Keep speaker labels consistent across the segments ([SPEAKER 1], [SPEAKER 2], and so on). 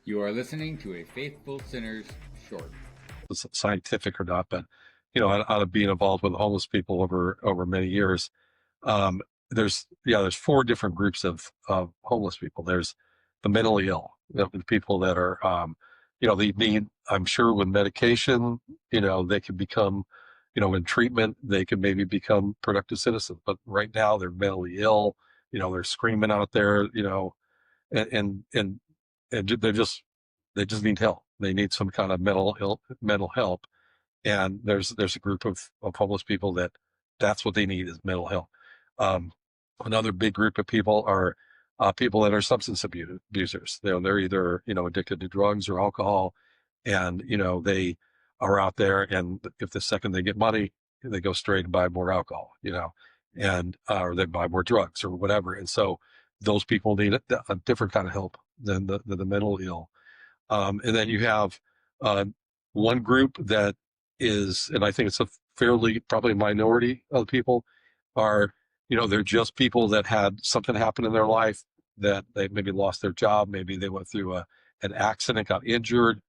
[SPEAKER 1] You are listening to a Faithful Sinners short.
[SPEAKER 2] It's scientific or not, but out of being involved with homeless people over many years, there's four different groups of homeless people. There's the mentally ill, the people that are, they need, I'm sure, with medication, they can become, in treatment, they can maybe become productive citizens. But right now, they're mentally ill. They're screaming out there, and they just need help. They need some kind of mental help. And there's a group of homeless people that's what they need is mental health. Another big group of people are people that are substance abusers. They're either addicted to drugs or alcohol, and they are out there. And if the second they get money, they go straight and buy more alcohol, and or they buy more drugs or whatever. And so those people need a different kind of help than the mentally ill. And then you have one group that is, and I think it's a fairly probably minority of people, are, they're just people that had something happen in their life, that they maybe lost their job, maybe they went through an accident, got injured,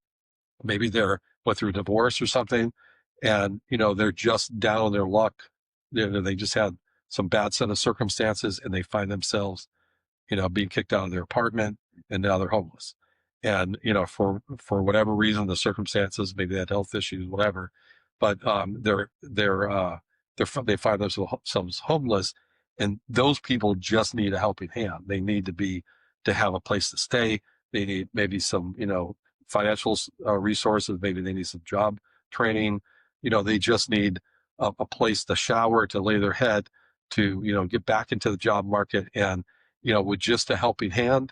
[SPEAKER 2] maybe went through a divorce or something, and they're just down on their luck. They just had some bad set of circumstances, and they find themselves, being kicked out of their apartment, and now they're homeless. And for whatever reason, the circumstances, maybe they had health issues, whatever, but they find themselves homeless, and those people just need a helping hand. They need to have a place to stay. They need maybe some financial resources. Maybe they need some job training. They just need a place to shower, to lay their head, to get back into the job market, and with just a helping hand,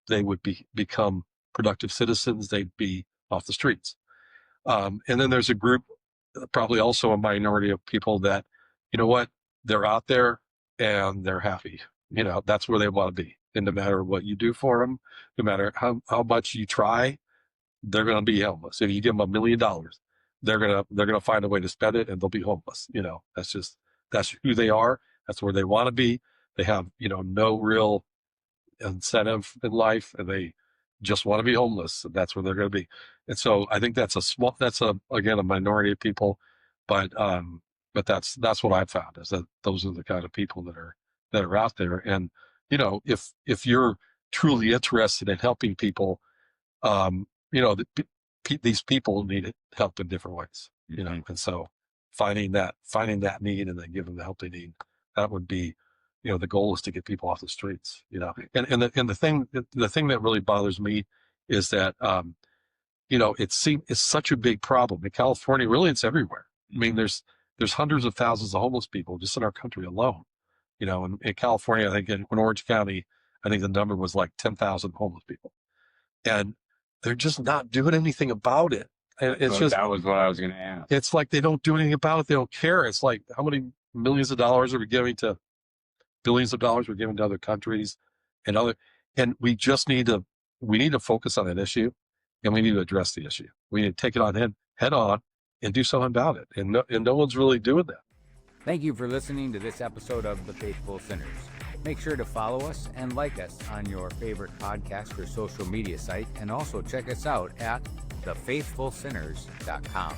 [SPEAKER 2] they would become productive citizens. They'd be off the streets. And then there's a group, probably also a minority of people that, they're out there and they're happy. That's where they want to be. And no matter what you do for them, no matter how much you try, they're going to be homeless. If you give them $1 million, they're going to find a way to spend it, and they'll be homeless. That's who they are. That's where they want to be. They have, no real incentive in life, and they just want to be homeless, and that's where they're going to be. And so I think that's again a minority of people, but that's what I've found, is that those are the kind of people that are out there. And if you're truly interested in helping people, these people need help in different ways, and so finding that need and then giving the help they need, that would be, the goal is to get people off the streets, and the thing that really bothers me is that, it's such a big problem in California. Really, it's everywhere. I mean, there's hundreds of thousands of homeless people just in our country alone, in California. I think in Orange County, I think the number was like 10,000 homeless people, and they're just not doing anything about it. And it's just,
[SPEAKER 1] that was what I was going to ask.
[SPEAKER 2] It's like they don't do anything about it. They don't care. It's like, how many millions of dollars are we giving to billions of dollars we're giving to other countries and we just need to focus on that issue, and we need to address the issue. We need to take it on head on and do something about it. And no one's really doing that.
[SPEAKER 1] Thank you for listening to this episode of The Faithful Sinners. Make sure to follow us and like us on your favorite podcast or social media site, and also check us out at thefaithfulsinners.com.